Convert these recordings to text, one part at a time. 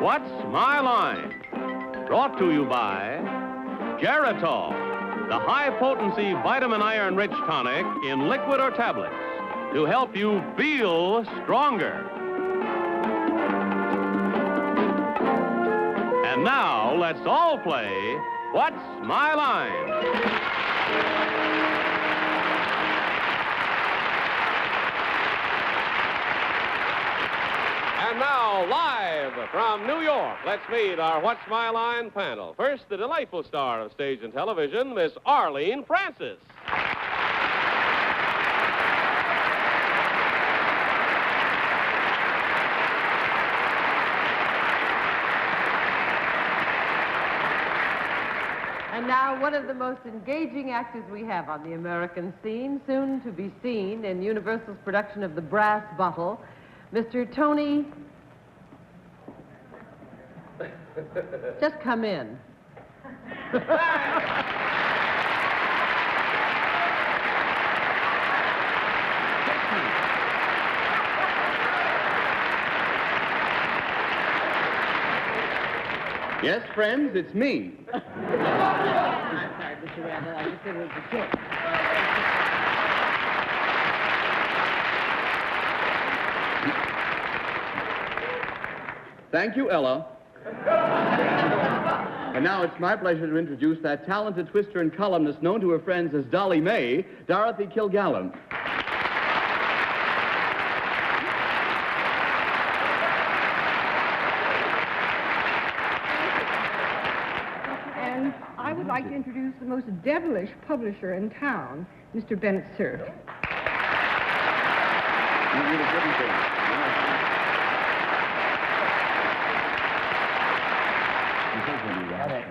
What's My Line? Brought to you by Geritol, the high-potency vitamin-iron-rich tonic in liquid or tablets to help you feel stronger. And now, let's all play What's My Line? And now, live from New York, let's meet our What's My Line panel. First, the delightful star of stage and television, Miss Arlene Francis. And now, one of the most engaging actors we have on the American scene, soon to be seen in Universal's production of The Brass Bottle, Mr. Tony... Just come in. Yes, friends, it's me. I'm sorry, Mr. Randall. I just said it was a joke. Thank you, Ella. And now it's my pleasure to introduce that talented twister and columnist known to her friends as Dolly May, Dorothy Kilgallen. And I would like to introduce the most devilish publisher in town, Mr. Bennett, Cerf.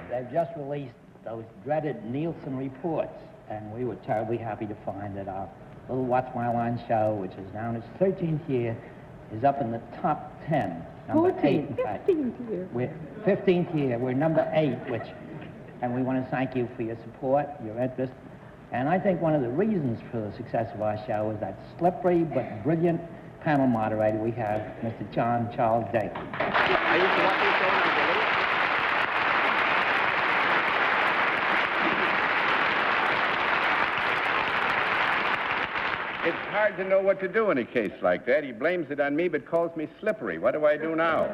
They've just released those dreaded Nielsen reports, and we were terribly happy to find that our little What's My Line show, which is now in its 13th year, is up in the top 10. Number 8, in fact. 15th year. We're 15th year. We're number 8, and we want to thank you for your support, your interest. And I think one of the reasons for the success of our show is that slippery but brilliant panel moderator we have, Mr. John Charles Day. I used to watch your show when I was a little... It's hard to know what to do in a case like that. He blames it on me, but calls me slippery. What do I do now?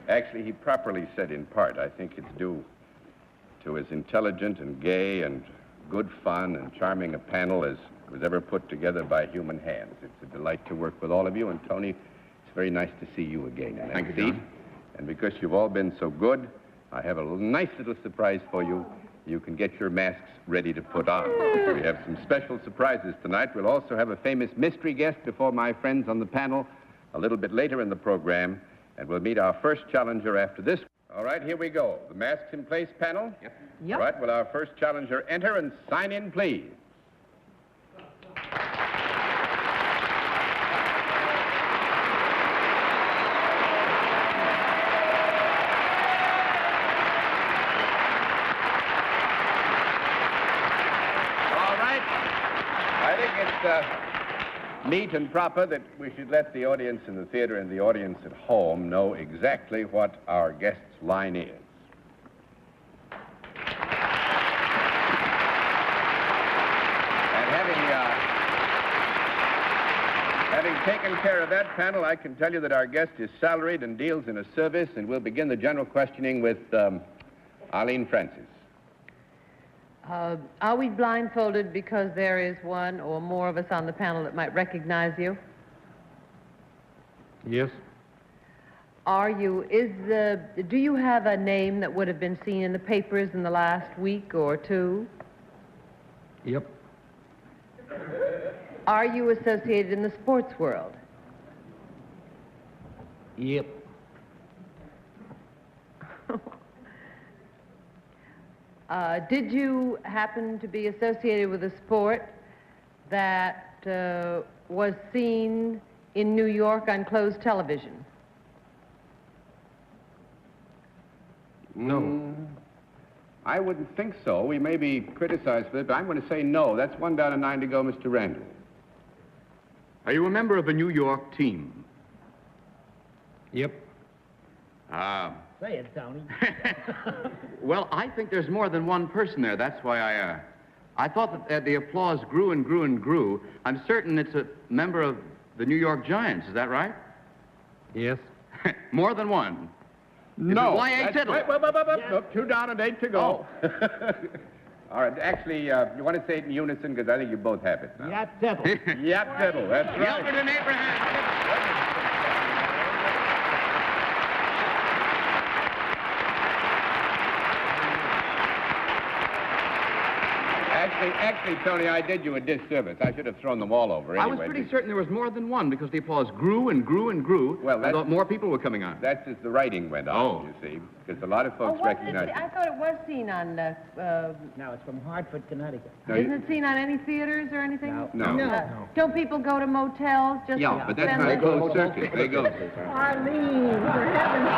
Actually, he properly said in part. I think it's due to as intelligent and gay and good fun and charming a panel as was ever put together by human hands. It's a delight to work with all of you, and Tony, it's very nice to see you again. Thank you, John. And because you've all been so good, I have a nice little surprise for you. You can get your masks ready to put on. We have some special surprises tonight. We'll also have a famous mystery guest before my friends on the panel a little bit later in the program, and we'll meet our first challenger after this. All right, here we go. The masks in place, panel? Yep. All right, will our first challenger enter and sign in, please? Neat and proper that we should let the audience in the theater and the audience at home know exactly what our guest's line is. And having taken care of that, panel, I can tell you that our guest is salaried and deals in a service, and we'll begin the general questioning with Arlene Francis. Are we blindfolded because there is one or more of us on the panel that might recognize you? Yes. Do you have a name that would have been seen in the papers in the last week or two? Yep. Are you associated in the sports world? Yep. Did you happen to be associated with a sport that was seen in New York on closed television? No. I wouldn't think so. We may be criticized for it, but I'm going to say no. That's 1 down and 9 to go, Mr. Randall. Are you a member of a New York team? Yep. Say it, Tony. Well, I think there's more than one person there. That's why I thought that the applause grew and grew and grew. I'm certain it's a member of the New York Giants. Is that right? Yes. More than one. No. Y.A. Tittle. Wait. No, 2 down and 8 to go. All right. Actually, you want to say it in unison? Because I think you both have it now. Yeah, Tittle. Yep, Tittle. That's right. Gilbert and Abraham. Actually, Tony, I did you a disservice. I should have thrown them all over anyway. I was pretty certain there was more than one because the applause grew and grew and grew. Well, I thought more people were coming on. That's as the writing went on, you see, because a lot of folks recognize it. I thought it was seen on, No, it's from Hartford, Connecticut. No, isn't it seen on any theaters or anything? No. Don't people go to motels just Yeah, to but that's spend not the- closed circuit. They go. Arlene, for heaven's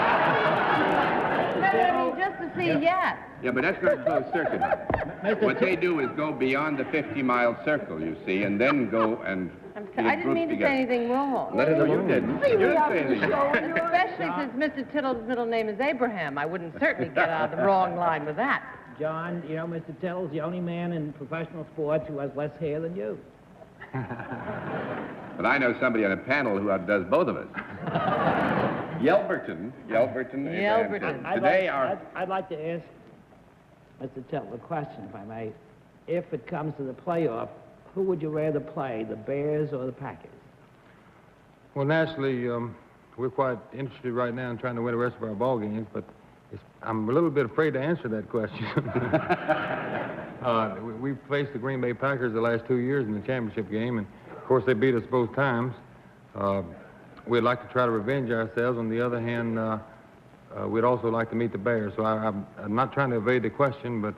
No, but I mean, just to see Yat. Yeah, but that's not closed circuit. What they do is go beyond the 50-mile circle, you see, and then go and I didn't mean to say anything wrong. Let it alone. You didn't. You didn't say anything. Especially since Mr. Tittle's middle name is Abraham. I wouldn't certainly get on the wrong line with that. John, you know, Mr. Tittle's the only man in professional sports who has less hair than you. But I know somebody on a panel who outdoes both of us. Yelverton. Today I'd like to ask Mr. Tittle a question, if I may. If it comes to the playoff, who would you rather play, the Bears or the Packers? Well, naturally, we're quite interested right now in trying to win the rest of our ball games, but I'm a little bit afraid to answer that question. We've faced the Green Bay Packers the last 2 years in the championship game, and of course they beat us both times. We'd like to try to revenge ourselves. On the other hand, we'd also like to meet the Bears. So I'm not trying to evade the question, but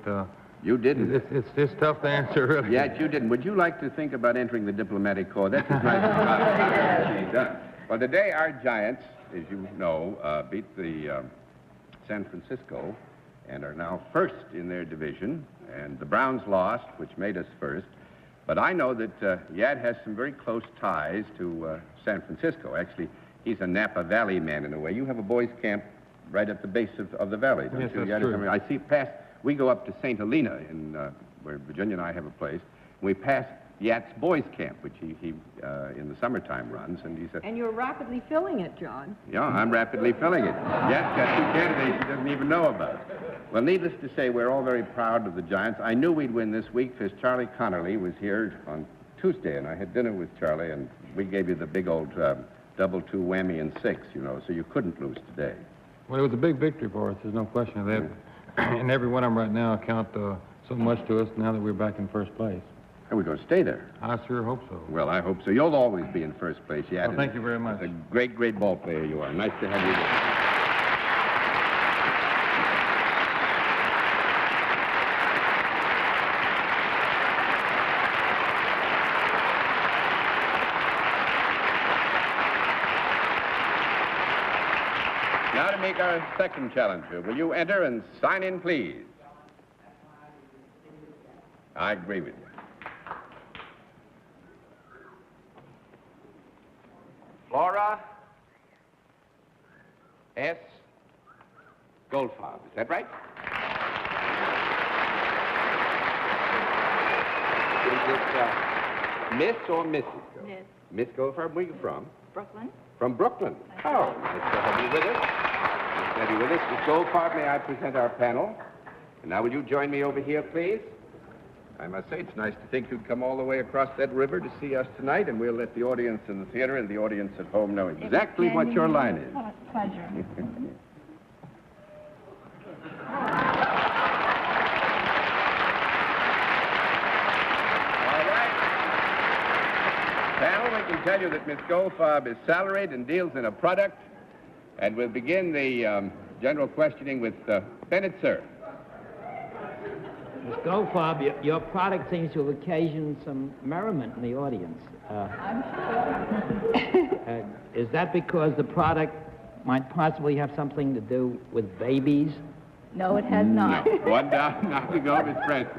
You didn't. it's just tough to answer, really. Yeah, you didn't. Would you like to think about entering the diplomatic corps? That's as nice as it's done. Well, today our Giants, as you know, beat the San Francisco and are now first in their division. And the Browns lost, which made us first. But I know that Yad has some very close ties to San Francisco. Actually, he's a Napa Valley man in a way. You have a boys' camp right at the base of the valley, don't Yes, you? that's true. I see past. We go up to St. Helena, where Virginia and I have a place. We pass Yat's boys' camp, which he in the summertime runs, and he said, And you're rapidly filling it, John. yeah, I'm rapidly filling it. Yat's got 2 candidates he doesn't even know about. Well, needless to say, we're all very proud of the Giants. I knew we'd win this week because Charlie Connolly was here on Tuesday, and I had dinner with Charlie, and we gave you the big old double 2 whammy and 6, you know, so you couldn't lose today. Well, it was a big victory for us. There's no question of that. And every one of them right now count so much to us now that we're back in first place. And we're going to stay there. I sure hope so. Well, I hope so. You'll always be in first place, Yat. Well, thank you very much. A great, great ball player you are. Nice to have you there. Now to make our second challenger. Will you enter and sign in, please? I agree with you. Flora S. Goldfarb. Is that right? Is it Miss or Mrs.? Miss. Miss Goldfarb, where are you from? Brooklyn. From Brooklyn. Oh, nice to have you with us. Nice to have you with us. Miss Goldfarb, may I present our panel? And now will you join me over here, please? I must say, it's nice to think you'd come all the way across that river to see us tonight, and we'll let the audience in the theater and the audience at home know exactly what your line is. Oh, it's a pleasure. All right. Panel, we can tell you that Miss Goldfarb is salaried and deals in a product, and we'll begin the general questioning with Bennett, Cerf. Miss Goldfarb, your product seems to have occasioned some merriment in the audience. I'm sure. Is that because the product might possibly have something to do with babies? No, it has not. No. One down, now to go, Miss Francis.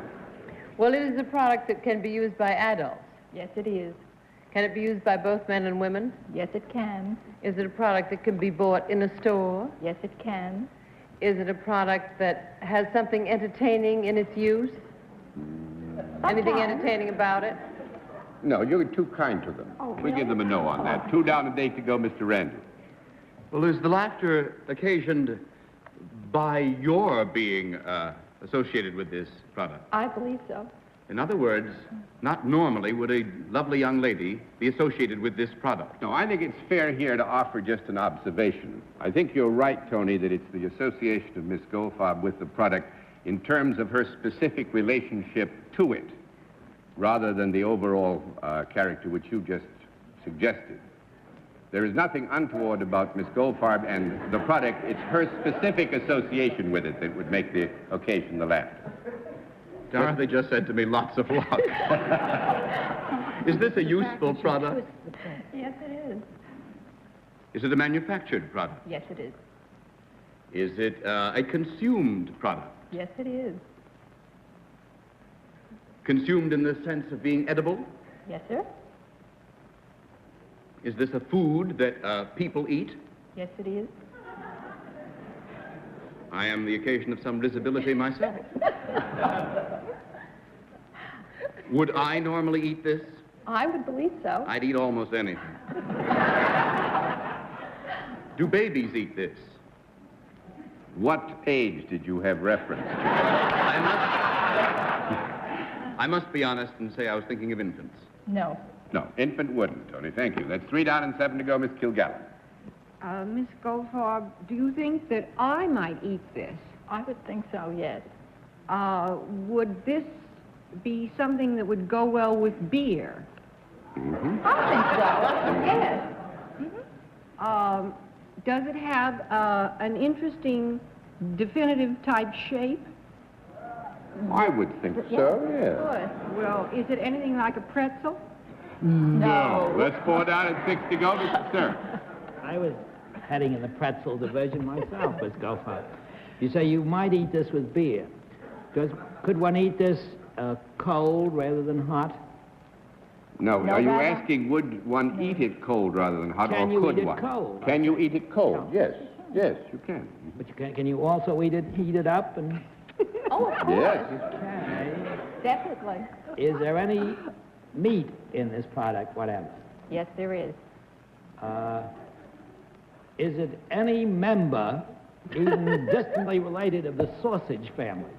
Well, it is a product that can be used by adults. Yes, it is. Can it be used by both men and women? Yes, it can. Is it a product that can be bought in a store? Yes, it can. Is it a product that has something entertaining in its use? Anything entertaining about it? No, you're too kind to them. Oh, We give them a no on that. 2 down, a date to go, Mr. Randall. Well, is the laughter occasioned by your being associated with this product? I believe so. In other words, not normally would a lovely young lady be associated with this product. No, I think it's fair here to offer just an observation. I think you're right, Tony, that it's the association of Miss Goldfarb with the product in terms of her specific relationship to it, rather than the overall character which you just suggested. There is nothing untoward about Miss Goldfarb and the product. It's her specific association with it that would make the occasion the laughter. Dorothy just said to me, lots of luck. Is this a useful product? Yes, it is. Is it a manufactured product? Yes, it is. Is it a consumed product? Yes, it is. Consumed in the sense of being edible? Yes, sir. Is this a food that people eat? Yes, it is. I am the occasion of some disability myself. Would I normally eat this? I would believe so. I'd eat almost anything. Do babies eat this? What age did you have reference to? I must be honest and say I was thinking of infants. No. No, infant wouldn't, Tony. Thank you. That's 3 down and 7 to go, Miss Kilgallen. Miss Goldfarb, do you think that I might eat this? I would think so, yes. Would this be something that would go well with beer? I think so, yes. Does it have an interesting, definitive type shape? I would think so, yes. Good. Well, is it anything like a pretzel? No. That's 4 down and 6 to go, Mr. Cerf. I was heading in the pretzel division myself, Miss Goldfarb. You say you might eat this with beer. Could one eat this cold rather than hot? No, No, are you rather- asking would one eat it cold rather than hot, Can or you could eat it one? cold? Can you eat it cold? No. Yes, yes, you can. But can you also eat it heated up? And Oh, of course. Yes. okay. Definitely. Is there any meat in this product, whatever? Yes, there is. Is it any member, even distantly related, of the sausage family?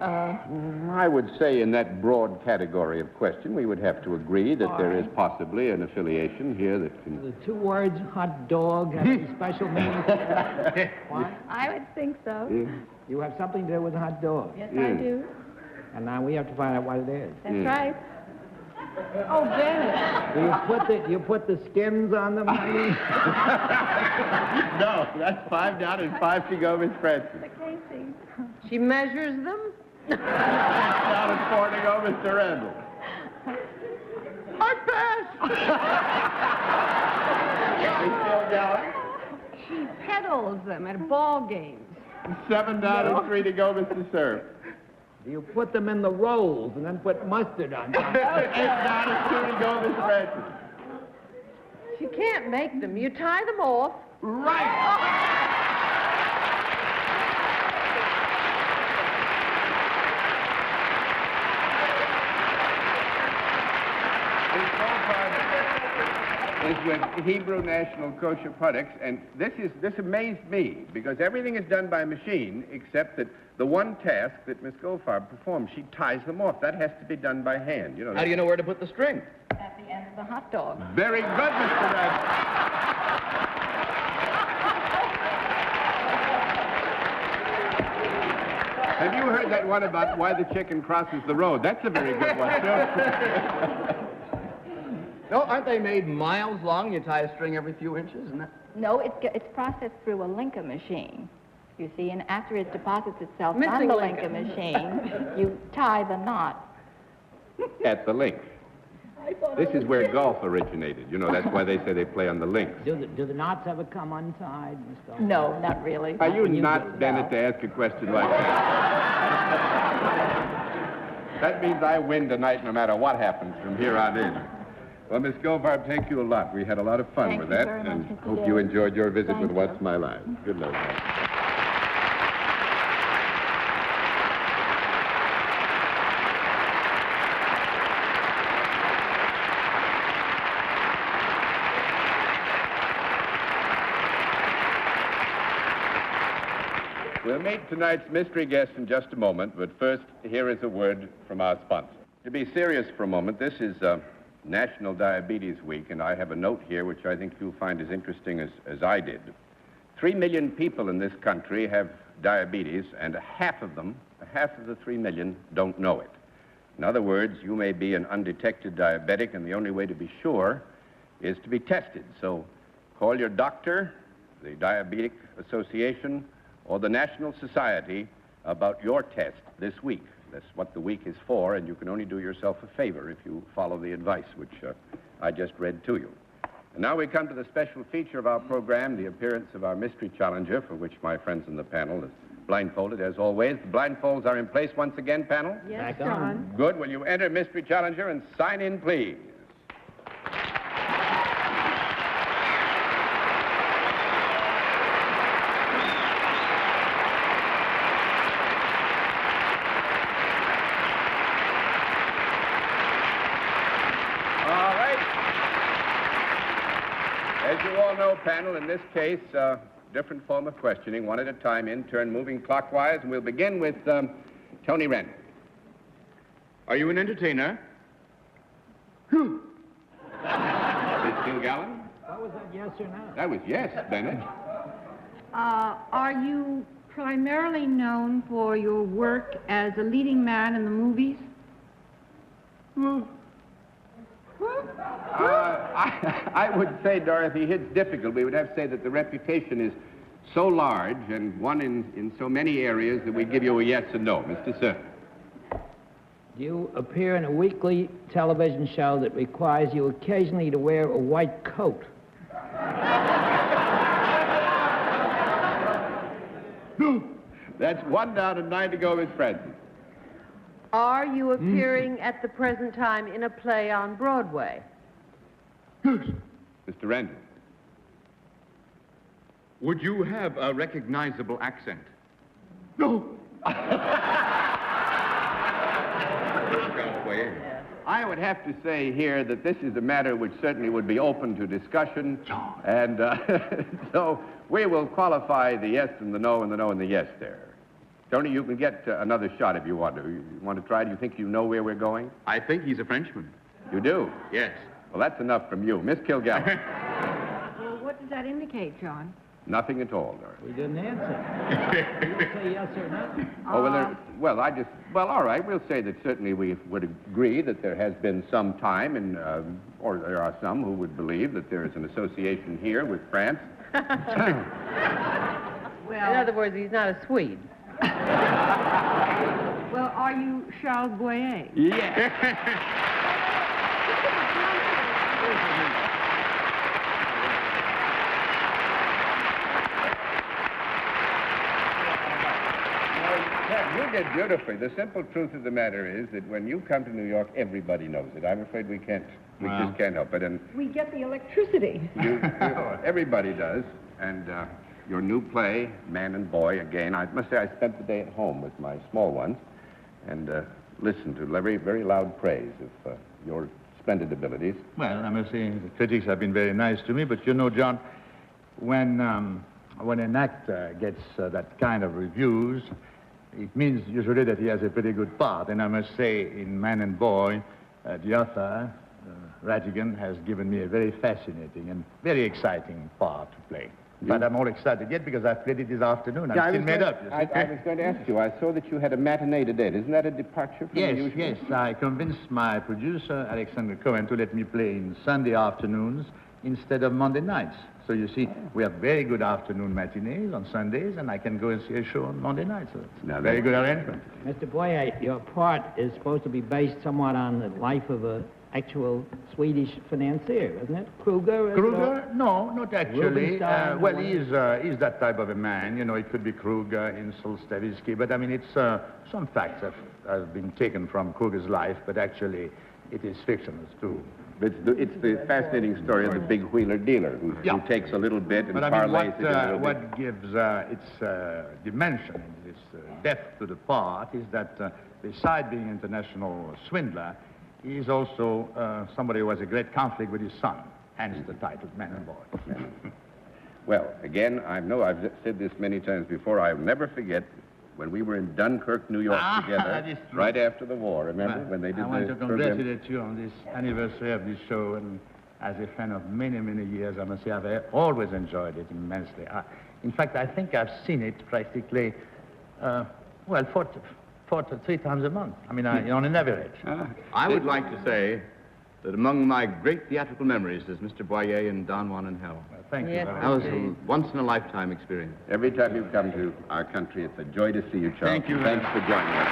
I would say in that broad category of question, we would have to agree that there is possibly an affiliation here that can... The 2 words, hot dog, have any special meaning? Why? I would think so. You have something to do with hot dog. Yes, I do. And now we have to find out what it is. That's right. Oh, Bennett. Do you put the skins on them, honey? No, that's 5 down and 5 to go, Miss Francis. The casing. She measures them? 6 down and 4 to go, Mr. Randall. I pass! She peddles them at ball games. 7 down and 3 to go, Mr. Cerf. Do you put them in the rolls and then put mustard on top? 8 down and 2 to go, Miss Francis. She can't make them. You tie them off. Right! Is with Hebrew National Kosher Products, and this amazed me because everything is done by machine except that the one task that Miss Goldfarb performs, she ties them off. That has to be done by hand. You know. How do you know where to put the string? At the end of the hot dog. Very good, Mr. Randall. Have you heard that one about why the chicken crosses the road? That's a very good one, too. No, aren't they made miles long? You tie a string every few inches, isn't that? No, it's processed through a linker machine. You see, and after it deposits itself Missing on the link. linker machine, you tie the knot. At the link. This is where golf originated. You know, that's why they say they play on the links. Do the knots ever come untied, Mr. Arlene? No, not really. Are you when you not do- Bennett to ask a question like that? That means I win tonight no matter what happens from here on in. Well, Miss Goldfarb, thank you a lot. We had a lot of fun Thank with you that, very much, and Mr. hope Dale. you enjoyed your visit Thank with What's you. My Life. Good luck. We'll meet tonight's mystery guest in just a moment, but first, here is a word from our sponsor. To be serious for a moment, this is National Diabetes Week, and I have a note here which I think you'll find as interesting as I did. 3 million people in this country have diabetes, and half of the 3 million, don't know it. In other words, you may be an undetected diabetic, and the only way to be sure is to be tested. So call your doctor, the Diabetic Association, or the National Society about your test this week. That's what the week is for, and you can only do yourself a favor if you follow the advice which I just read to you. And now we come to the special feature of our program, the appearance of our mystery challenger, for which my friends in the panel are blindfolded, as always. The blindfolds are in place once again, panel? Yes, Back on. John. Good. Will you enter mystery challenger and sign in, please? All right. As you all know, panel, in this case, different form of questioning, one at a time, in turn, moving clockwise, and we'll begin with Tony Randall. Are you an entertainer? Miss Kilgallen? What was that, yes or no? That was yes, Bennett. Are you primarily known for your work as a leading man in the movies? I would say, Dorothy, it's difficult. We would have to say that the reputation is so large and one in so many areas that we give you a yes and no. Mr. Cerf. Do you appear in a weekly television show that requires you occasionally to wear a white coat? That's 1 down and 9 to go, Miss Francis. Are you appearing at the present time in a play on Broadway? Mr. Randall. Would you have a recognizable accent? No. I would have to say here that this is a matter which certainly would be open to discussion. And so we will qualify the yes and the no and the no and the yes there. Tony, you can get another shot if you want to. You want to try? Do you think you know where we're going? I think he's a Frenchman. You do? Yes. Well, that's enough from you. Miss Kilgallen. Well, what does that indicate, John? Nothing at all, Dorothy. We didn't answer. You say yes or no? Oh, well, all right. We'll say that certainly we would agree that there has been some time, or there are some who would believe that there is an association here with France. In other words, he's not a Swede. Well, are you Charles Boyer? Yes. You did beautifully. The simple truth of the matter is that when you come to New York, everybody knows it. I'm afraid we just can't help it. And We get the electricity. everybody does. And your new play, Man and Boy, again, I must say I spent the day at home with my small ones and listened to very, very loud praise of your splendid abilities. Well, I must say the critics have been very nice to me, but you know, John, when an actor gets that kind of reviews, it means usually that he has a pretty good part. And I must say, in Man and Boy, the author, Radigan, has given me a very fascinating and very exciting part to play. But I'm all excited yet because I've played it this afternoon. I'm still made up, you see. I was going to ask you, I saw that you had a matinee today. Isn't that a departure from the usual? Yes. I convinced my producer, Alexander Cohen, to let me play in Sunday afternoons instead of Monday nights. So you see, we have very good afternoon matinees on Sundays, and I can go and see a show on Monday nights. So it's a very good arrangement. Mr. Boyer, your part is supposed to be based somewhat on the life of an actual Swedish financier, isn't it? Kruger? Kruger? No, not actually. Rubenstein, Well, he's that type of a man. You know, it could be Kruger, Insel, Stavisky, but I mean, it's some facts have been taken from Kruger's life, but actually it is fictional too. It's the fascinating story of the big wheeler dealer who takes a little bit and but I mean, parlays it a little bit. what gives its dimension and its depth to the part is that beside being an international swindler, he is also somebody who has a great conflict with his son, hence the title Man and Boy. Well, again, I know I've said this many times before. I'll never forget when we were in Dunkirk, New York together, right after the war. Remember when they did I want the to congratulate you on this anniversary of this show, and as a fan of many, many years, I must say I've always enjoyed it immensely. In fact, I think I've seen it practically, 3 times a month. I mean, on an average. I would like to say that among my great theatrical memories is Mr. Boyer in Don Juan in Hell. Well, thank you. That was a once-in-a-lifetime experience. Every time you come to our country, it's a joy to see you, Charles. Thank you. Thanks for joining us.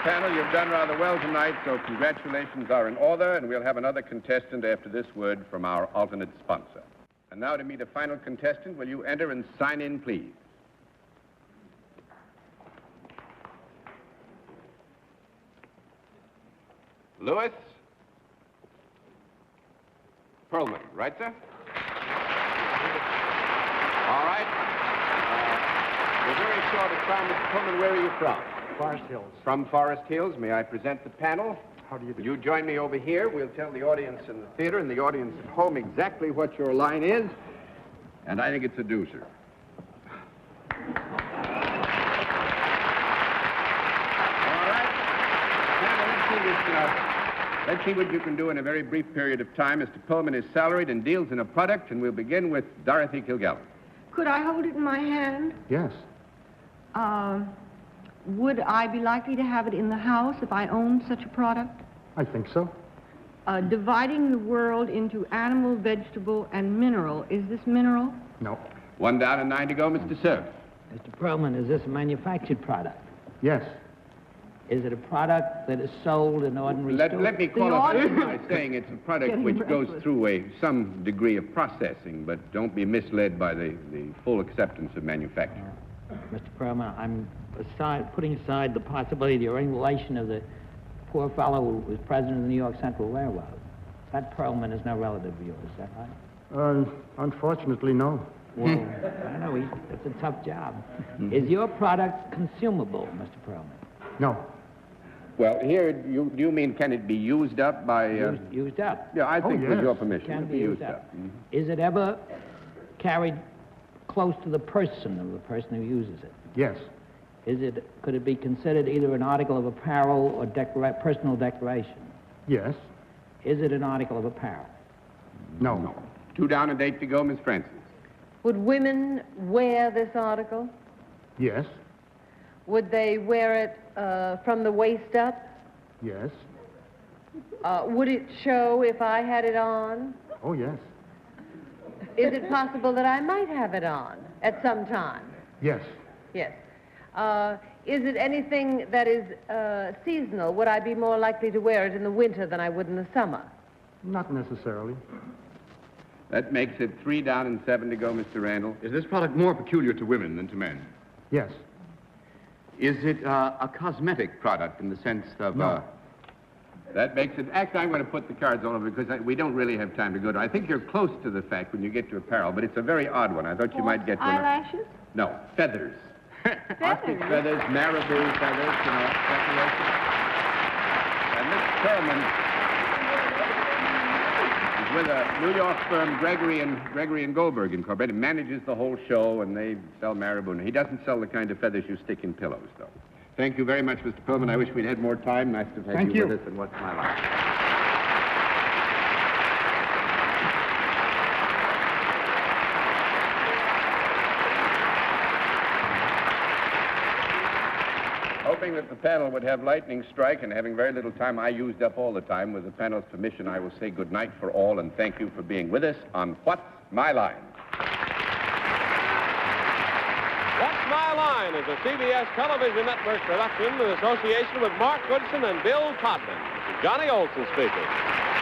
Panel, you've done rather well tonight, so congratulations are in order, and we'll have another contestant after this word from our alternate sponsor. And now to meet a final contestant, will you enter and sign in, please? Lewis Perlman, right, sir? All right. We're very short of time, Mr. Perlman. Where are you from? Forest Hills. From Forest Hills. May I present the panel? How do you do? Will you join me over here? We'll tell the audience in the theater and the audience at home exactly what your line is. And I think it's a doozer. All right. Panel, let's see what you can do in a very brief period of time. Mr. Pullman is salaried and deals in a product, and we'll begin with Dorothy Kilgallen. Could I hold it in my hand? Yes. Would I be likely to have it in the house if I owned such a product? I think so. Dividing the world into animal, vegetable, and mineral. Is this mineral? No. 1 down and 9 to go, Mr. Cerf. Mr. Perlman, is this a manufactured product? Yes. Is it a product that is sold in ordinary stores? Let me qualify it by saying it's a product which goes through some degree of processing, but don't be misled by the full acceptance of manufacture. Mr. Perlman, I'm putting aside the possibility or any relation of the poor fellow who was president of the New York Central Railroad. That Perlman is no relative of yours, is that right? Unfortunately, no. Well, I know, it's a tough job. Is your product consumable, Mr. Perlman? No. Well, here, do you mean can it be used up by... Used up? Yeah, I think with your permission, Can it be used up. Is it ever carried close to the person of the person who uses it? Yes. Could it be considered either an article of apparel or personal decoration? Yes. Is it an article of apparel? No. 2 down and 8 to go, Miss Francis. Would women wear this article? Yes. Would they wear it from the waist up? Yes. Would it show if I had it on? Oh, yes. Is it possible that I might have it on at some time? Yes. Yes. Is it anything that is seasonal? Would I be more likely to wear it in the winter than I would in the summer? Not necessarily. That makes it 3 down and 7 to go, Mr. Randall. Is this product more peculiar to women than to men? Yes. Is it a cosmetic product in the sense of... No. That makes it... Actually, I'm going to put the cards all over because we don't really have time to go to... I think you're close to the fact when you get to apparel, but it's a very odd one. I thought you might get one. Eyelashes? No, feathers. Arctic feathers, marabou feathers, decoration. And Miss Perlman is with a New York firm, Gregory and Goldberg Incorporated, manages the whole show, and they sell marabou. He doesn't sell the kind of feathers you stick in pillows, though. Thank you very much, Mr. Perlman. I wish we'd had more time. Nice to have you with us, and what's my life? hoping that the panel would have lightning strike, and having very little time, I used up all the time. With the panel's permission, I will say good night for all, and thank you for being with us on What's My Line? What's My Line is a CBS television network production in association with Mark Goodson and Bill Codman. This is Johnny Olson speaking.